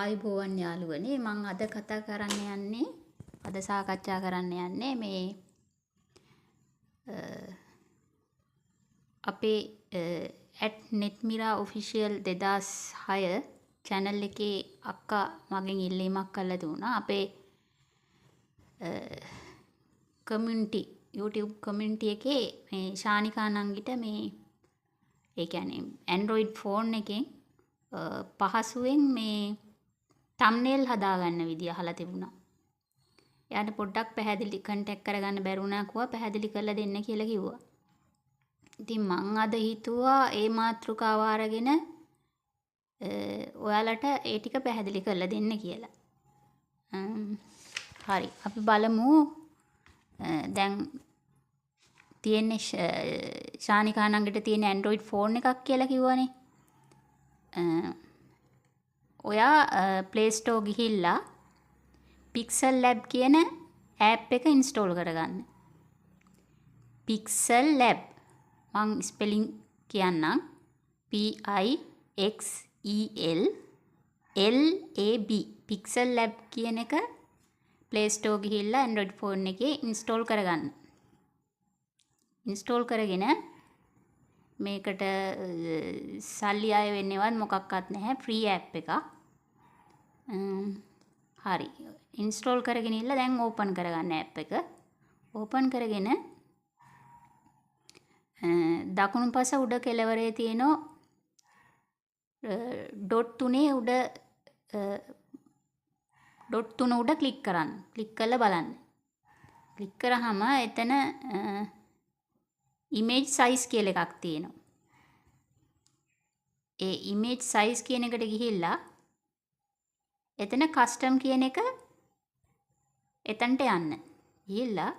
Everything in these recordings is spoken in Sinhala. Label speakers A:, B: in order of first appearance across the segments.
A: ආයුබෝවන් යාළුවනේ මම අද කතා කරන්න යන්නේ අද සාකච්ඡා කරන්න යන්නේ මේ අපේ @netmira official 2006 channel එකේ අක්කා මගෙන් ඉල්ලීමක් කළා දුනා අපේ community YouTube community එකේ මේ ශානිකා නංගිට මේ ඒ කියන්නේ Android phone එකෙන් පහසුවෙන් මේ thumbnail හදාගන්න විදිය අහලා තිබුණා. එයාට පොඩ්ඩක් පැහැදිලි කන්ටැක්ට් කරගන්න බැරි වුණා කිව්වා පැහැදිලි කරලා දෙන්න කියලා කිව්වා. ඉතින් මං අද හිතුවා ඒ මාතෘකාව අරගෙන ඔයාලට ඒ ටික පැහැදිලි කරලා දෙන්න කියලා. හරි අපි බලමු දැන් තියෙන්නේ ශානිකා නංගිට තියෙන Android phone එකක් කියලා කිව්වනේ. ඔයා Play Store ගිහිල්ලා Pixel Lab කියන app එක install කරගන්න. Pixel Lab මං ස්පෙලිං කියන්නම් PIXEL LAB Pixel Lab කියන එක Play Store ගිහිල්ලා Android phone එකේ install කරගන්න. install කරගෙන මේකට සල්ලි ආය වෙන්නේවත් මොකක්වත් නැහැ free app එකක්. හරි install කරගෙන ඉන්න දැන් open කරගන්න app එක. open කරගෙන දකුණු පස උඩ කෙළවරේ තියෙන dot 3 උඩ dot 3 උඩ click කරන්න. click කරලා බලන්න. click කරාම එතන image size කියලා එකක් තියෙනවා. ඒ image size කියන එකට ගිහිල්ලා එතන custom කියන එක එතනට යන්න. ගිහිල්ලා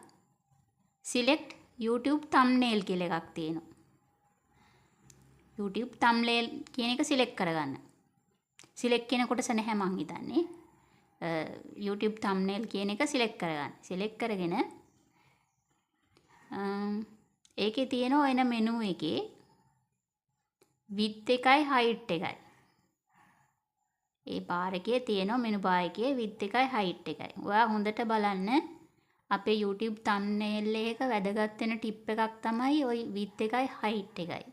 A: select YouTube thumbnail කියලා එකක් තියෙනවා. YouTube thumbnail කියන එක select කරගන්න. select කියන කොටස නැහැ මං හිතන්නේ. YouTube thumbnail කියන එක select කරගන්න. select කරගෙන ඒකේ තියෙනවා එන menu එකේ width එකයි height එකයි. ඒ බාර් එකේ තියෙනවා menu bar එකේ width එකයි height එකයි. ඔයා හොඳට බලන්න අපේ YouTube thumbnail එක වැදගත් වෙන tip එකක් තමයි ওই width එකයි height එකයි.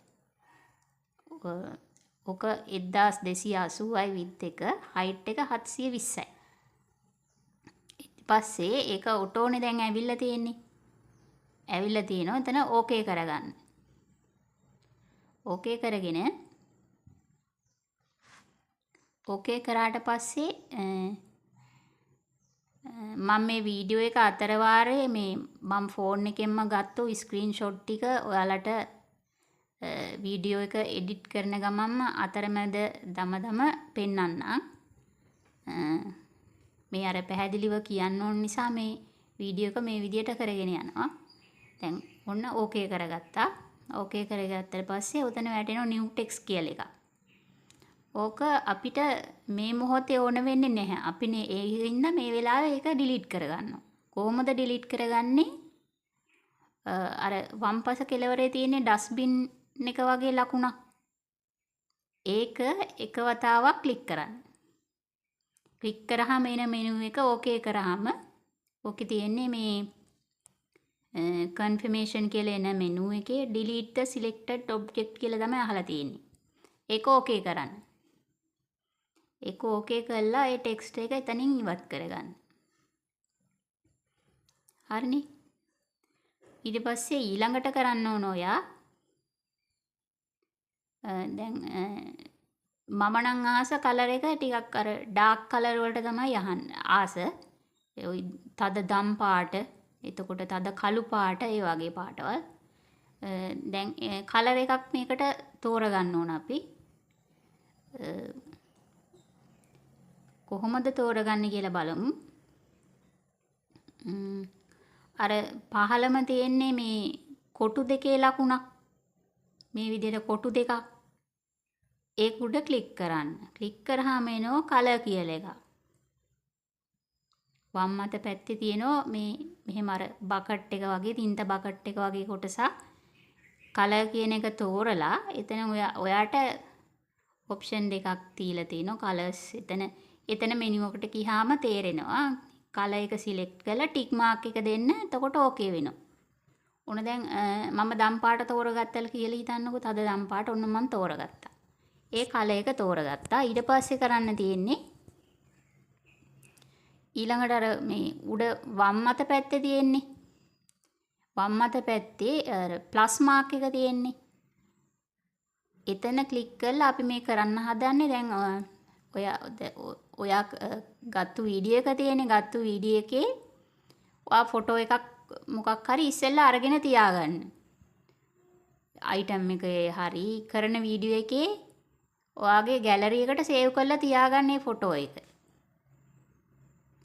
A: ඔක 1280යි width එක, height එක 720යි. ඊට පස්සේ ඒක ඔටෝනේ දැන් ඇවිල්ලා තියෙන්නේ. ඇවිල්ලා තියෙනවා එතන ඕකේ කරගන්න. ඕකේ කරගෙන ඕකේ කරාට පස්සේ මම මේ වීඩියෝ එක අතර වාරේ මේ මම ෆෝන් එකෙන්ම ගත්තු ස්ක්‍රීන්ෂොට් ටික ඔයාලට වීඩියෝ එක එඩිට් කරන ගමන්ම අතරමැද දම පෙන්නන්නම්. මේ අර පැහැදිලිව කියන්න ඕන නිසා මේ වීඩියෝ එක මේ විදියට කරගෙන යනවා. දැන් ඔන්න ඕකේ කරගත්තා. ඕකේ කරගත්තට පස්සේ උතන වැටෙනවා new text කියලා එකක්. ඕක අපිට මේ මොහොතේ ඕන වෙන්නේ නැහැ. අපි ඒ හින්දා මේ වෙලාවේ ඒක delete කරගන්නවා. කොහොමද delete කරගන්නේ? අර වම්පස කෙළවරේ තියෙන dustbin එක වගේ ලකුණක්. ඒක එක වතාවක් ක්ලික් කරන්න. ක්ලික් කරාම එන menu එක ඕකේ කරාම ඕකේ තියෙන්නේ මේ confirmation කියලා එන menu එකේ delete the selected object කියලා තමයි අහලා තියෙන්නේ. ඒක ඕකේ කරන්න. ඒක ඕකේ කළා ඒ ටෙක්ස්ට් එක එතනින් ඉවත් කරගන්න. හරිනේ. ඊට පස්සේ ඊළඟට කරන්න ඕන ඔයා දැන් මම නම් ආස කලර් එක ටිකක් අර ඩාර්ක් කලර් වලට තමයි ආස. ওই තද දම් පාට, එතකොට තද කළු පාට, ඒ වගේ පාටවල්. දැන් කලර් එකක් මේකට තෝරගන්න ඕන අපි. කොහොමද තෝරගන්නේ කියලා බලමු. අර පහළම තියෙන්නේ මේ කොටු දෙකේ ලකුණක්. මේ විදිහට කොටු දෙකක්. ඒක උඩ ක්ලික් කරන්න. ක්ලික් කරාම එනවා කලර් කියලා එකක්. වම් අත පැත්තේ තියෙනවා මේ මෙහෙම අර බකට් එක වගේ තින්ත බකට් එක වගේ කොටසක්. කලර් කියන එක තෝරලා එතන ඔයාට ඔප්ෂන් දෙකක් තියලා තිනවා කලර්ස් එතන එතන මෙනු එකට ගියාම තේරෙනවා. කලර් එක සිලෙක්ට් කරලා ටික් මාක් එක දෙන්න. එතකොට ඕකේ වෙනවා. ඔන්න දැන් මම දම් පාට තෝරගත්තල කියලා හිතන්නකෝ. තද දම් පාට ඔන්න මම තෝරගත්තා. ඒ කලර් එක තෝරගත්තා. ඊට පස්සේ කරන්න තියෙන්නේ ඊළඟට අර මේ උඩ වම් අත පැත්තේ තියෙන්නේ. වම් අත පැත්තේ අර ප්ලස් මාක් එක තියෙන්නේ. එතන ක්ලික් කරලා අපි මේ කරන්න හදන්නේ දැන් ඔයා ගත්තු වීඩියෝ එක තියෙන්නේ. ගත්තු වීඩියෝ එකේ ඔයා ෆොටෝ එකක් මොකක් හරි ඉස්සෙල්ලා අරගෙන තියාගන්න. අයිටම් එකේ හරි කරන වීඩියෝ එකේ ඔයාගේ ගැලරි එකට සේව් කරලා තියාගන්න මේ ෆොටෝ එක.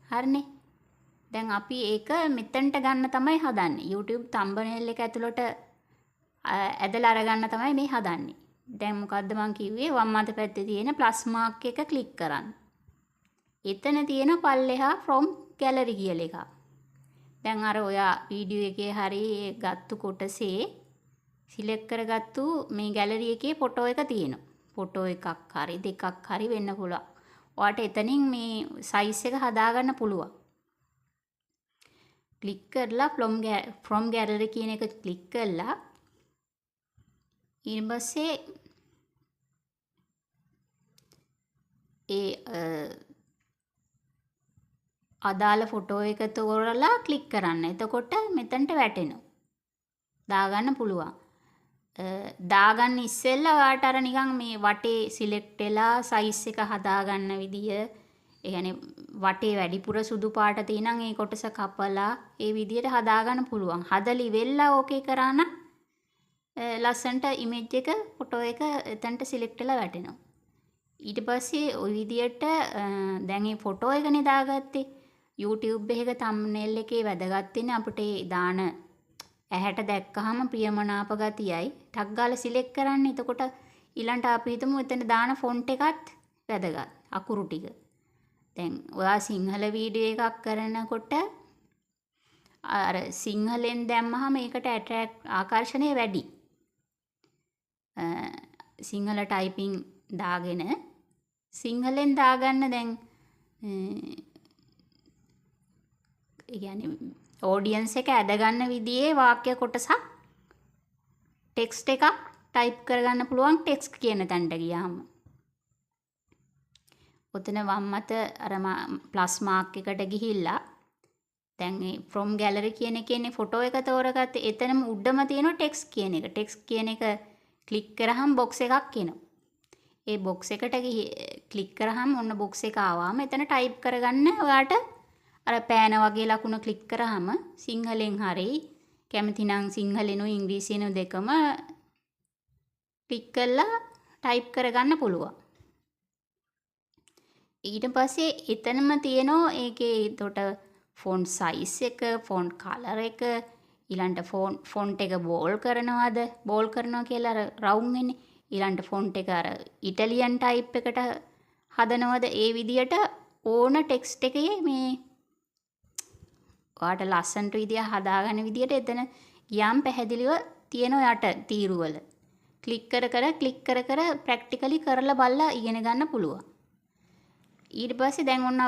A: හරිනේ. දැන් අපි ඒක මෙතනට ගන්න තමයි හදන්නේ. YouTube thumbnail එක ඇතුළට ඇදලා අරගන්න තමයි මේ හදන්නේ. දැන් මොකද්ද මං කිව්වේ වම් අත පැත්තේ තියෙන ප්ලස් මාක් එක ක්ලික් කරන්න. එතන තියෙන පල්ලෙහා from gallery කියලා එකක්. දැන් අර ඔයා වීඩියෝ එකේ හරි ගත්තු කොටසේ සිලෙක්ට් කරගත්තු මේ ගැලරි එකේ ෆොටෝ එක තියෙනවා. ෆොටෝ එකක් හරි දෙකක් හරි වෙන්න පුළුවන්. ඔයාට එතනින් මේ සයිස් එක හදාගන්න පුළුවන්. ක්ලික් කරලා from gallery කියන එක ක්ලික් කරලා ඊට පස්සේ අදාළ ෆොටෝ එක තෝරලා ක්ලික් කරන්න. එතකොට මෙතනට වැටෙනවා. දාගන්න පුළුවන්. දාගන්න ඉස්සෙල්ලා ඔයාට අර නිකන් මේ වටේ සිලෙක්ට් වෙලා සයිස් එක හදාගන්න විදිය, ඒ කියන්නේ වටේ වැඩිපුර සුදු පාට තියෙනම් ඒ කොටස කපලා ඒ විදියට හදාගන්න පුළුවන්. හදලි වෙල්ලා ඕකේ කරා නම් ලස්සන්ට ඉමේජ් එක ෆොටෝ එක එතනට සිලෙක්ට් වෙලා වැටෙනවා. ඊට පස්සේ ওই විදියට දැන් මේ ෆොටෝ එකනේ දාගත්තේ. YouTube එකක thumbnail එකේ වැදගත් වෙන්නේ අපිට දාන ඇහැට දැක්කහම ප්‍රියමනාප ගතියයි. ටක් ගාලා සිලෙක්ට් කරන්න. එතකොට ඊළඟට අපි හිතමු එතන දාන ෆොන්ට් එකත් වැදගත්. අකුරු ටික. දැන් ඔයා සිංහල වීඩියෝ එකක් කරනකොට අර සිංහලෙන් දැම්මහම ඒකට ආකර්ෂණය වැඩි. සිංහල ටයිපින් දාගෙන සිංහලෙන් දාගන්න දැන් يعني ඔඩියන්ස් එක ඇදගන්න විදිහේ වාක්‍ය කොටසක් ටෙක්ස්ට් එකක් ටයිප් කරගන්න පුළුවන් ටෙක්ස්ට් කියන තැනට ගියාම. ඔතන වම් අත අර ප්ලස් මාක් එකට ගිහිල්ලා දැන් මේ from gallery කියන එකේනේ ෆොටෝ එක තෝරගත්තේ. එතනම උඩම තියෙනවා ටෙක්ස්ට් කියන එක. ටෙක්ස්ට් කියන එක ක්ලික් කරාම බොක්ස් එකක් එනවා. ඒ බොක්ස් එකට ක්ලික් කරාම ඔන්න බොක්ස් එක ආවම එතන ටයිප් කරගන්න ඔයාට අර පෑන වගේ ලකුණ ක්ලික් කරාම සිංහලෙන් හරි කැමති නම් සිංහලෙනු ඉංග්‍රීසියෙනු දෙකම ක්ලික් කරලා ටයිප් කරගන්න පුළුවන්. ඊට පස්සේ එතනම තියෙනවා ඒකේ එතකොට ෆොන්ට් සයිස් එක, ෆොන්ට් කලර් එක, ඊළඟට ෆොන්ට් එක බෝල් කරනවද? බෝල් කරනවා කියලා අර රවුම් වෙන්නේ. ඊළඟට ෆොන්ට් එක අර ඉටලියන් ටයිප් එකට හදනවද? ඒ විදියට ඕන ටෙක්ස්ට් එකේ මේ ඔයාට ලස්සනට විදිය හදාගන්න විදියට එතන ගියාම පැහැදිලිව තියෙන යට තීරුවල ක්ලික් කර කර ප්‍රැක්ටිකලි කරලා බලලා ඉගෙන ගන්න පුළුවන්. ඊට පස්සේ දැන් ඔන්න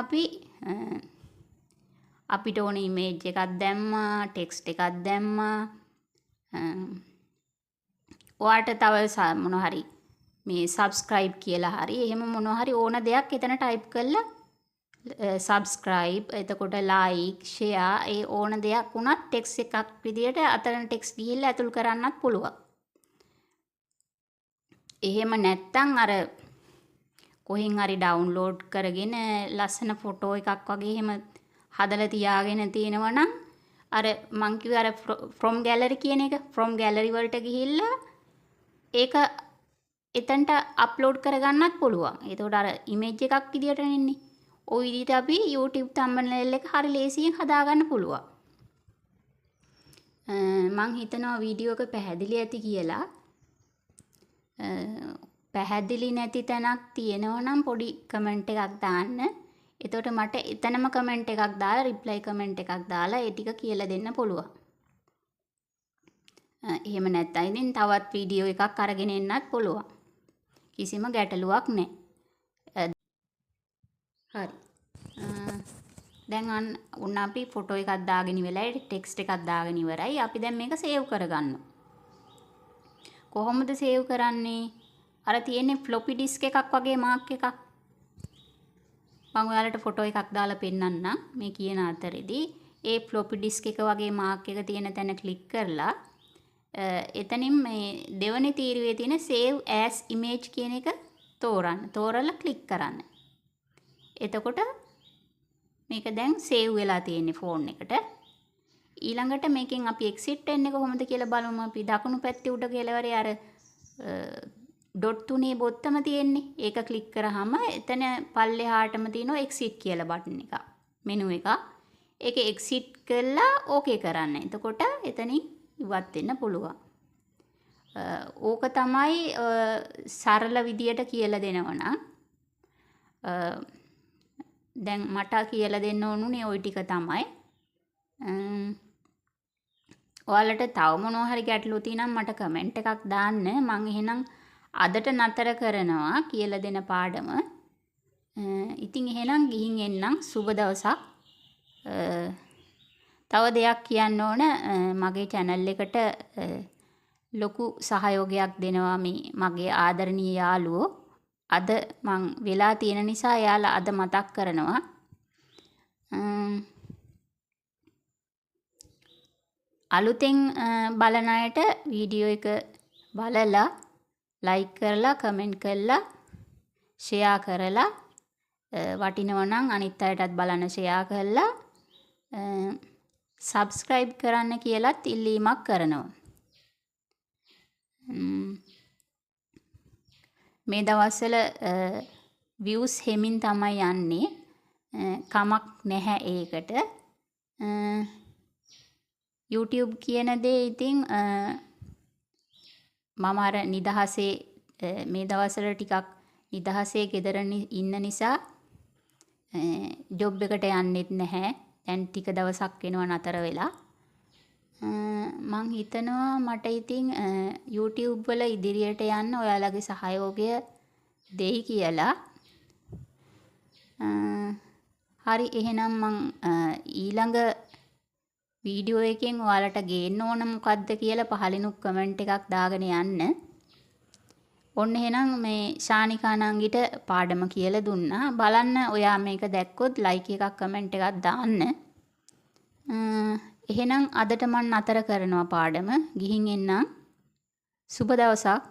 A: අපිට ඕන ඉමේජ් එකක් දැම්මා, ටෙක්ස්ට් එකක් දැම්මා. ඔයාට තව මොනවා හරි මේ subscribe කියලා හරි එහෙම මොනවා හරි ඕන දෙයක් එතන ටයිප් කරලා subscribe, එතකොට like, share ඒ ඕන දෙයක් වුණත් ටෙක්ස්ට් එකක් විදියට අතන ටෙක්ස්ට් ගිහිල්ලා ඇතුල් කරන්නත් පුළුවන්. එහෙම නැත්තම් අර කොහෙන් හරි ඩවුන්ලෝඩ් කරගෙන ලස්සන ෆොටෝ එකක් වගේ එහෙම හදලා තියාගෙන තියෙනවා නම් අර මං කිව්වේ අර from gallery කියන එක from gallery වලට ගිහිල්ලා ඒක එතනට අප්ලෝඩ් කරගන්නත් පුළුවන්. එතකොට අර ඉමේජ් එකක් විදියට එන්නේ. ওই විදිහට අපි YouTube thumbnail එක හරි ලේසියෙන් හදාගන්න පුළුවන්. මං හිතනවා වීඩියෝ එක පැහැදිලි ඇති කියලා. පැහැදිලි නැති තැනක් තියෙනවා නම් පොඩි කමෙන්ට් එකක් දාන්න. එතකොට මට එතනම කමෙන්ට් එකක් දාලා රිප්ලයි කමෙන්ට් එකක් දාලා ඒ ටික කියලා දෙන්න පුළුවන්. එහෙම නැත්නම් ඉතින් තවත් වීඩියෝ එකක් අරගෙන එන්නත් පුළුවන්. කිසිම ගැටලුවක් නැහැ. හරි. දැන් ඔන්න අපි ෆොටෝ එකක් දාගෙන ඉවරයි, ටෙක්ස්ට් එකක් දාගෙන ඉවරයි. අපි දැන් මේක සේව් කරගන්නවා. කොහොමද සේව් කරන්නේ? අර තියෙන්නේ ෆ්ලොපි ඩිස්ක් එකක් වගේ මාක් එකක්. මම ඔයාලට ෆොටෝ එකක් දාලා පෙන්නන්නම් මේ කියන අතරේදී. ඒ ෆ්ලොපි ඩිස්ක් එක වගේ මාක් එක තියෙන තැන ක්ලික් කරලා එතනින් මේ දෙවනේ තීරුවේ තියෙන save as image කියන එක තෝරන්න. තෝරලා ක්ලික් කරන්න. එතකොට මේක දැන් save වෙලා තියෙන්නේ ෆෝන් එකට. ඊළඟට මේකෙන් අපි exit වෙන්නේ කොහොමද කියලා බලමු. අපි දකුණු පැත්තේ උඩ කෙළවරේ අර ඩොට් තුනේ බොත්තම තියෙන්නේ. ඒක ක්ලික් කරාම එතන පල්ලෙහාටම තියෙනවා exit කියලා බටන් එක. මෙනු එක. ඒක exit කරලා okay කරන්න. එතකොට එතනින් ඉවත් වෙන්න පුළුවන්. ඕක තමයි සරල විදියට කියලා දෙනවනම් දැන් මට කියලා දෙන්න ඕනුනේ ওই ටික තමයි. ඔයාලට තව මොනවා හරි ගැටලු තියෙනම් මට කමෙන්ට් එකක් දාන්න. මම එහෙනම් අදට නතර කරනවා කියලා දෙන පාඩම. ඉතින් එහෙනම් ගිහින් එන්නම්. සුබ දවසක්. තව දෙයක් කියන්න ඕන, මගේ channel එකට ලොකු සහයෝගයක් දෙනවා මේ මගේ ආදරණීය යාළුවෝ. අද මං වෙලා තියෙන නිසා එයාලා අද මතක් කරනවා. අලුතෙන් බලන අයට වීඩියෝ එක බලලා ලයික් කරලා කමෙන්ට් කරලා ෂෙයා කරලා වටිනවා නම් අනිත් අයටත් බලන්න ෂෙයා කරලා සබ්ස්ක්‍රයිබ් කරන්න කියලාත් ඉල්ලීමක් කරනවා. මේ දවස්වල views හෙමින් තමයි යන්නේ. කමක් නැහැ ඒකට. YouTube කියන දේ ඉතින් මම අර නිදහසේ මේ දවස්වල ටිකක් නිදහසේ ගෙදර ඉන්න නිසා ජොබ් එකට යන්නෙත් නැහැ. දැන් ටික දවසක් වෙනවා නතර වෙලා. මං හිතනවා මට ඉතින් YouTube වල ඉදිරියට යන්න ඔයාලගේ සහයෝගය දෙයි කියලා. හරි, එහෙනම් මං ඊළඟ වීඩියෝ එකෙන් ඔයාලට ගේන්න ඕන මොකද්ද කියලා පහලිනුත් කමෙන්ට් එකක් දාගෙන යන්න. ඔන්න එහෙනම් මේ ශානිකා නංගිට පාඩම කියලා දුන්නා. බලන්න ඔයා මේක දැක්කොත් ලයික් එකක් කමෙන්ට් එකක් දාන්න. එහෙනම් අදට මම නතර කරනවා පාඩම. ගිහින් එන්නම්. සුබ දවසක්.